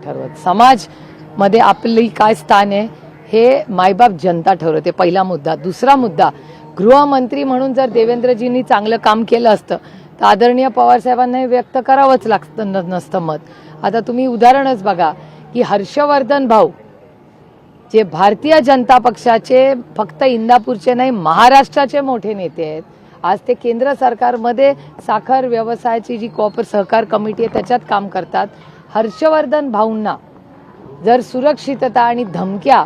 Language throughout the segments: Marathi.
ठरवत समाज मध्ये आपली काय स्थान आहे हे मायबाप जनता ठरवते. पहिला मुद्दा. दुसरा मुद्दा, गृहमंत्री म्हणून जर देवेंद्रजींनी चांगलं काम केलं असतं तर आदरणीय पवार साहेबांना हे व्यक्त करावंच लागतं नसतं मत. आता तुम्ही उदाहरणच बघा की हर्षवर्धन भाऊ जे भारतीय जनता पक्षाचे फक्त इंदापूरचे नाही महाराष्ट्राचे मोठे नेते आहेत. आज ते केंद्र सरकारमध्ये साखर व्यवसायाची जी सहकार कमिटी आहे त्याच्यात काम करतात. हर्षवर्धन भाऊंना जर सुरक्षितता आणि धमक्या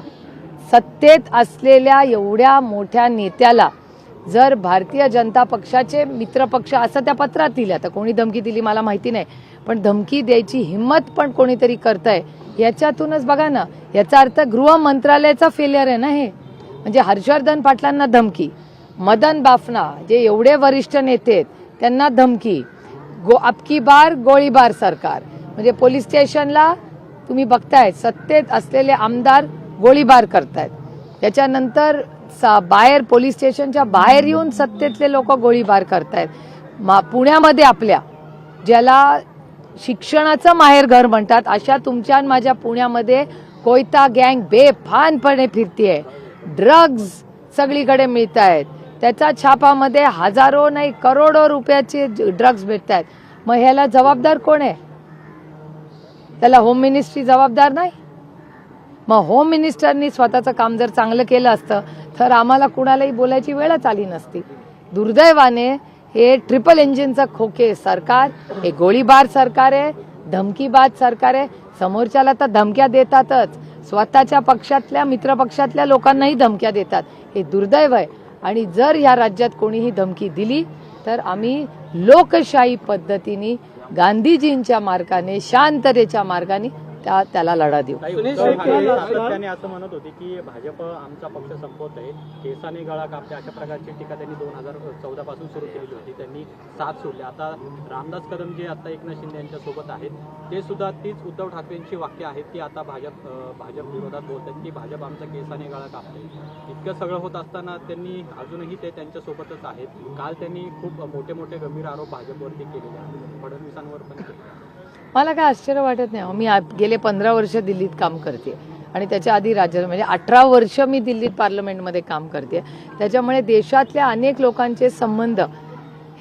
सत्तेत असलेल्या एवढ्या मोठ्या नेत्याला जर भारतीय जनता पक्षाचे मित्रपक्ष असं त्या पत्रात दिलं, आता कोणी धमकी दिली मला माहिती नाही, पण धमकी द्यायची हिम्मत पण कोणीतरी करतंय याच्यातूनच बघा ना, याचा अर्थ गृह मंत्रालयाचा फेलियर आहे ना हे. म्हणजे हर्षवर्धन पाटलांना धमकी, मदन बाफना जे एवढे वरिष्ठ नेते आहेत त्यांना धमकी, अबकी बार गोळीबार सरकार. म्हणजे पोलीस स्टेशनला तुम्ही बघताय सत्तेत असलेले आमदार गोळीबार करतायत. त्याच्यानंतर बाहेर पोलीस स्टेशनच्या बाहेर येऊन सत्तेतले लोक गोळीबार करतायत. पुण्यामध्ये आपल्या ज्याला शिक्षणाचं माहेर घर म्हणतात अशा तुमच्या आणि माझ्या पुण्यामध्ये कोयता गँग बेफानपणे फिरतीये. ड्रग्ज सगळीकडे मिळत आहेत. त्याच्या छापामध्ये हजारो नाही करोडो रुपयाचे ड्रग्ज भेटत आहेत. मग ह्याला जबाबदार कोण आहे? त्याला होम मिनिस्ट्री जबाबदार नाही. मग होम मिनिस्टरनी स्वतःचं काम जर चांगलं केलं असतं तर आम्हाला कुणालाही बोलायची वेळच आली नसती. दुर्दैवाने हे ट्रिपल इंजिनचं खोके सरकार, हे गोळीबार सरकार आहे, धमकीबाज सरकार आहे. समोरच्याला तर धमक्या देतातच, स्वतःच्या पक्षातल्या मित्रपक्षातल्या लोकांनाही धमक्या देतात. हे दुर्दैव आहे. आणि जर या राज्यात कोणीही धमकी दिली तर आम्ही लोकशाही पद्धतीने गांधीजींच्या मार्गाने शांततेच्या मार्गाने त्याला लढा देऊ. त्यांनी असं म्हणत होते की भाजप आमचा पक्ष संपवत आहे, केसाने गळा कापते, अशा प्रकारची टीका त्यांनी 2014 पासून सुरू केलेली होती. त्यांनी साथ सोडली. आता रामदास कदम जे आता एकनाथ शिंदे यांच्या सोबत आहेत ते सुद्धा तीच उद्धव ठाकरेंची वाक्य आहेत की आता भाजप विरोधात बोलतात की भाजप आमचा केसाने गळा कापते. इतकं सगळं होत असताना त्यांनी अजूनही ते त्यांच्या सोबतच आहेत. काल त्यांनी खूप मोठे मोठे गंभीर आरोप भाजपवरती केलेले आहेत, फडणवीसांवर पण केले. मला काय आश्चर्य वाटत नाही. मी गेले 15 वर्ष दिल्लीत काम करते आणि त्याच्या आधी राज्यात म्हणजे 18 वर्ष मी दिल्लीत पार्लमेंटमध्ये काम करते. त्याच्यामुळे देशातल्या अनेक लोकांचे संबंध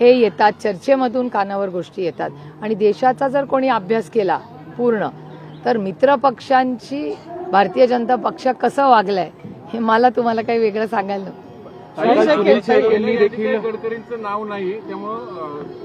हे येतात, चर्चेमधून कानावर गोष्टी येतात. आणि देशाचा जर कोणी अभ्यास केला पूर्ण तर मित्रपक्षांची भारतीय जनता पक्ष कसं वागलाय हे मला तुम्हाला काही वेगळं सांगायला नको. गडकरींचं नाव नाही, त्यामुळे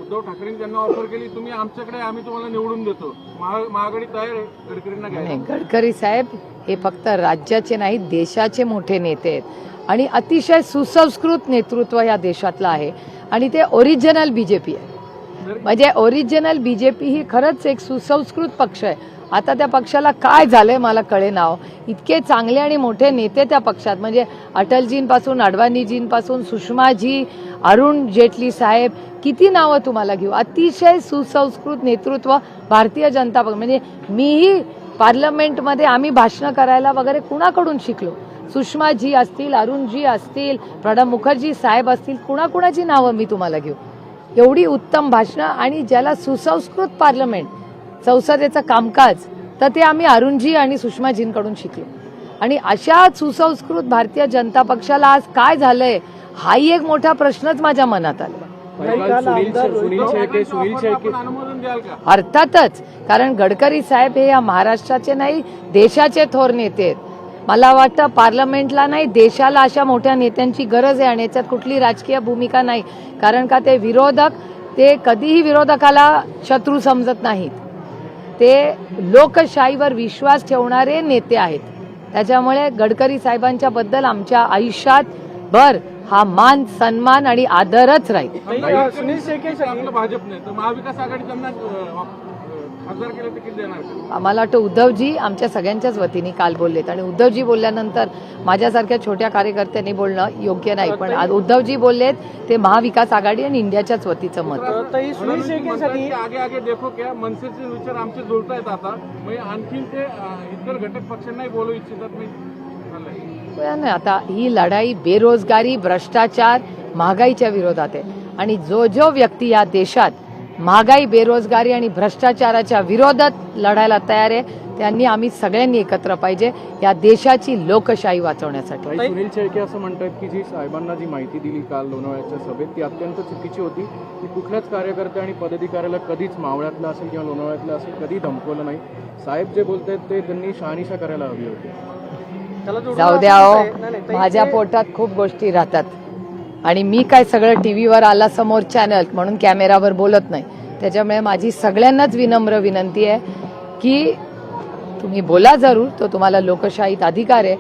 उद्धव ठाकरेंनी त्यांना ऑफर केली, तुम्ही आमच्याकडे, आम्ही तुम्हाला निवडून देतो. महाआघाडी तयार आहे गडकरींना घ्यायला. गडकरी साहेब हे फक्त राज्याचे नाही देशाचे मोठे नेते आहेत आणि अतिशय सुसंस्कृत नेतृत्व या देशातलं आहे. आणि ते ओरिजिनल बीजेपी आहे. म्हणजे ओरिजिनल बीजेपी ही खरंच एक सुसंस्कृत पक्ष आहे. आता त्या पक्षाला काय झालंय मला कळेना. इतके चांगले आणि मोठे नेते त्या पक्षात, म्हणजे अटलजींपासून अडवाणीजींपासून सुषमाजी, अरुण जेटली साहेब, किती नावं तुम्हाला घेऊ. अतिशय सुसंस्कृत नेतृत्व भारतीय जनता पक्ष. म्हणजे मीही पार्लमेंटमध्ये आम्ही भाषणं करायला वगैरे कुणाकडून शिकलो. सुषमाजी असतील, अरुणजी असतील, प्रणब मुखर्जी साहेब असतील, कुणाकुणाची नावं मी तुम्हाला घेऊ. एवढी उत्तम भाषणं आणि ज्याला सुसंस्कृत पार्लमेंट, संसदेचं कामकाज, तर ते आम्ही अरुणजी आणि सुषमाजींकडून शिकलो. आणि अशा सुसंस्कृत भारतीय जनता पक्षाला आज काय झालंय हाही एक मोठा प्रश्नच माझ्या मनात आला. अर्थातच, कारण गडकरी साहेब हे या महाराष्ट्राचे नाही देशाचे थोर नेते आहेत. मला वाटतं पार्लमेंटला नाही देशाला अशा मोठ्या नेत्यांची गरज आहे. आणि याच्यात कुठली राजकीय भूमिका नाही, कारण का ते विरोधक, ते कधीही विरोधकाला शत्रू समजत नाहीत. ते लोकशाहीवर विश्वास ठेवणारे नेते आहेत. त्याच्यामुळे गडकरी साहेबांच्या बद्दल आमच्या आयुष्यात भर हा मान, सन्मान आणि आदरच राहील. सुनील शेळके भाजपने तर महाविकास आघाडी त्यांना खासदार केलं तर किती देणार? आम्हाला वाटतं उद्धवजी आमच्या सगळ्यांच्याच वतीने काल बोललेत. आणि उद्धवजी बोलल्यानंतर माझ्यासारख्या छोट्या कार्यकर्त्यांनी बोलणं योग्य नाही. पण उद्धवजी बोललेत ते महाविकास आघाडी आणि इंडियाच्याच वतीचं मत. सुनील शेळकेंसाठी आगे आगे देखो क्या मनसेचे विचार आमचे जुळतायत आता, म्हणजे आणखीन ते इतर घटक पक्षांनाही बोलू इच्छितात नाही. आता ही लढाई बेरोजगारी, भ्रष्टाचार, महागाईच्या विरोधात आहे. आणि जो व्यक्ती या देशात महागाई, बेरोजगारी आणि भ्रष्टाचाराच्या विरोधात लढायला तयार आहे. त्यांनी आम्ही सगळ्यांनी एकत्र पाहिजे या देशाची लोकशाही वाचवण्यासाठी. ताई, सुनील शेळके असं म्हणतात की जी साहेबांना जी माहिती दिली काल लोणावळ्याच्या सभेत ती अत्यंत चुकीची होती. ती कुठल्याच कार्यकर्ते आणि पदाधिकाऱ्याला कधीच मावळ्यातलं असेल किंवा लोणावळ्यातलं असेल कधी धमकवलं नाही. साहेब जे बोलतात ते त्यांनी शहानिशा करायला हवी होती. जाऊ द्या हो, माझ्या पोटात खूप गोष्टी राहतात आणि मी काय सगळं टीव्हीवर आला समोर चॅनल म्हणून कॅमेरावर बोलत नाही. त्याच्यामुळे माझी सगळ्यांनाच विनम्र विनंती आहे की तुम्ही बोला जरूर, तो तुम्हाला लोकशाहीत अधिकार आहे,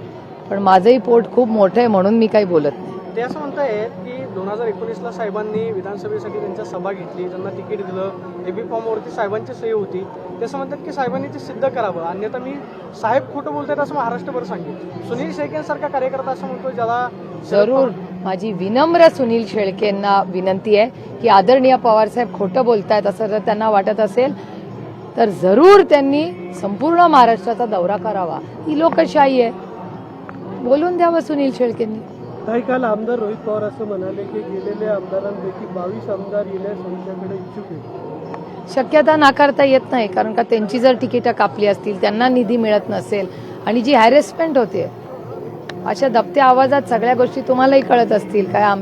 पण माझंही पोट खूप मोठं आहे म्हणून मी काही बोलत नाही. ते असं म्हणतायत की 2019ला साहेबांनी विधानसभेसाठी त्यांच्या सभा घेतली, त्यांना तिकीट दिलं, एबी फॉर्मवरती साहेबांची सही होती. ते असं म्हणतात की साहेबांनी ते सिद्ध करावं, अन्यथा मी साहेब खोटं बोलतात असं महाराष्ट्रभर सांगेल. सुनील शेळकेंसारखा कार्यकर्ता असं म्हणतो ज्याला जरूर माझी विनम्र सुनील शेळकेंना विनंती आहे की आदरणीय पवारसाहेब खोटं बोलतायत असं जर त्यांना वाटत असेल तर जरूर त्यांनी संपूर्ण महाराष्ट्राचा दौरा करावा. ही लोकशाही आहे, बोलून द्यावं सुनील शेळकेंनी. काही काल आमदार रोहित पवार असं म्हणाले की गेलेल्या आमदारांपैकी 22 आमदार येण्यास आमच्याकडे इच्छुक आहेत. शक्यता नाकारता येत नाही, कारण का त्यांची जर तिकीटं कापली असतील, त्यांना निधी मिळत नसेल आणि जी हॅरेसमेंट होते अशा दबत्या आवाजात सगळ्या गोष्टी तुम्हालाही कळत असतील काय